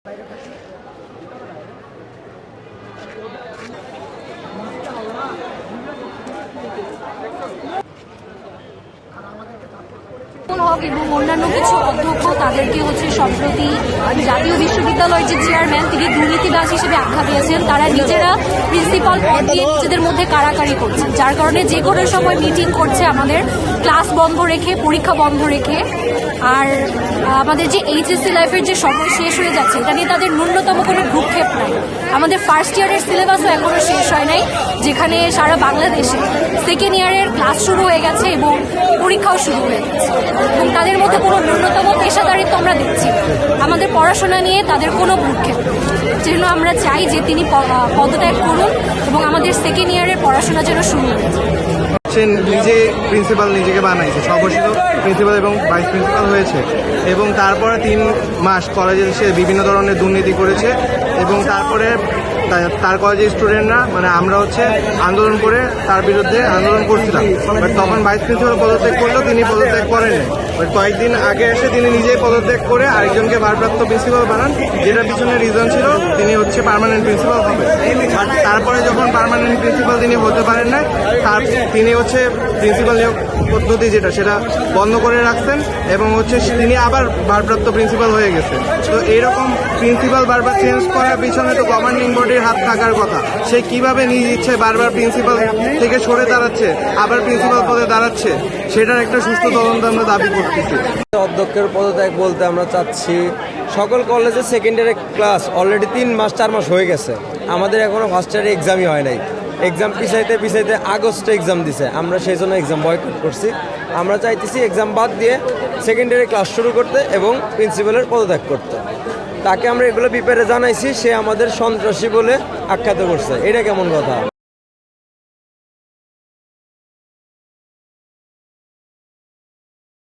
হক এবং অন্যান্য কিছু অধ্যক্ষ তাদেরকে সম্প্রতি জাতীয় বিশ্ববিদ্যালয়ের যে চেয়ারম্যান তিনি দুর্নীতিবাজ হিসেবে আখ্যা দিয়েছেন। তারা নিজেরা প্রিন্সিপাল পদ দিয়ে নিজেদের মধ্যে কাড়াকাড়ি করছেন, যার কারণে যে কোনো সময় মিটিং করছে আমাদের ক্লাস বন্ধ রেখে, পরীক্ষা বন্ধ রেখে। আর আমাদের যে এইচএসসি লাইফের যে সময় শেষ হয়ে যাচ্ছে, এটা নিয়ে তাদের ন্যূনতম কোনো ভ্রুক্ষেপ নাই। আমাদের ফার্স্ট ইয়ারের সিলেবাসও এখনও শেষ হয় নাই, যেখানে সারা বাংলাদেশে সেকেন্ড ইয়ারের ক্লাস শুরু হয়ে গেছে এবং পরীক্ষাও শুরু হয়ে গেছে, এবং তাদের মধ্যে কোনো ন্যূনতম পেশাদারিত্ব আমরা দেখছি। আমাদের পড়াশোনা নিয়ে তাদের কোনো ভ্রুক্ষেপ নেই। যেন আমরা চাই যে তিনি পদত্যাগ করুন এবং আমাদের সেকেন্ড ইয়ারের পড়াশোনা যেন শুরু হয়ে যায়। সে নিজে প্রিন্সিপাল নিজেকে বানাইছে, স্বঘোষিত প্রিন্সিপাল এবং ভাইস প্রিন্সিপাল হয়েছে, এবং তারপরে 3 মাস কলেজে সে বিভিন্ন ধরনের দুর্নীতি করেছে। এবং তারপরে তার কলেজের স্টুডেন্টরা আমরা আন্দোলন করে তার বিরুদ্ধে আন্দোলন করছিলাম। বাট তখন ভাইস প্রিন্সিপাল পদত্যাগ করলেও তিনি পদত্যাগ করেননি। বাট কয়েকদিন আগে এসে তিনি নিজেই পদত্যাগ করে আরেকজনকে ভারপ্রাপ্ত প্রিন্সিপাল বানান, যেটার পিছনে রিজন ছিল তিনি পার্মানেন্ট প্রিন্সিপাল হবে। বাট তারপরে যখন পার্মানেন্ট প্রিন্সিপাল তিনি হতে পারেন না, তিনি প্রিন্সিপাল নিয়োগ পদ্ধতি সেটা বন্ধ করে রাখছেন, এবং তিনি আবার ভারপ্রাপ্ত প্রিন্সিপাল হয়ে গেছেন। তো এইরকম প্রিন্সিপাল বারবার চেঞ্জ করার পিছনে তো গভর্নিং বডির হাত থাকার কথা। সে কিভাবে নিজ ইচ্ছে বারবার প্রিন্সিপাল থেকে সরে দাঁড়াচ্ছে, আবার প্রিন্সিপাল পদে দাঁড়াচ্ছে, সেটার একটা সুস্থ তদন্ত আমরা দাবি করতেছি। অধ্যক্ষের পদত্যাগ বলতে আমরা চাচ্ছি, সকল কলেজে সেকেন্ড ইয়ারের ক্লাস অলরেডি 3-4 মাস হয়ে গেছে। আমাদের এখনও ফার্স্ট ইয়ারে এক্সামই হয় নাই। এক্সাম পিছাইতে আগস্টে এক্সাম দিছে। আমরা সেই জন্য এক্সাম বয়কট করছি। আমরা চাইতেছি এক্সাম বাদ দিয়ে সেকেন্ড ইয়ারে ক্লাস শুরু করতে এবং প্রিন্সিপালের পদত্যাগ করতে। তাকে আমরা এগুলো বিপরে জানাইছি, সে আমাদের সন্ত্রাসী বলে আখ্যাত করছে। এটা কেমন কথা?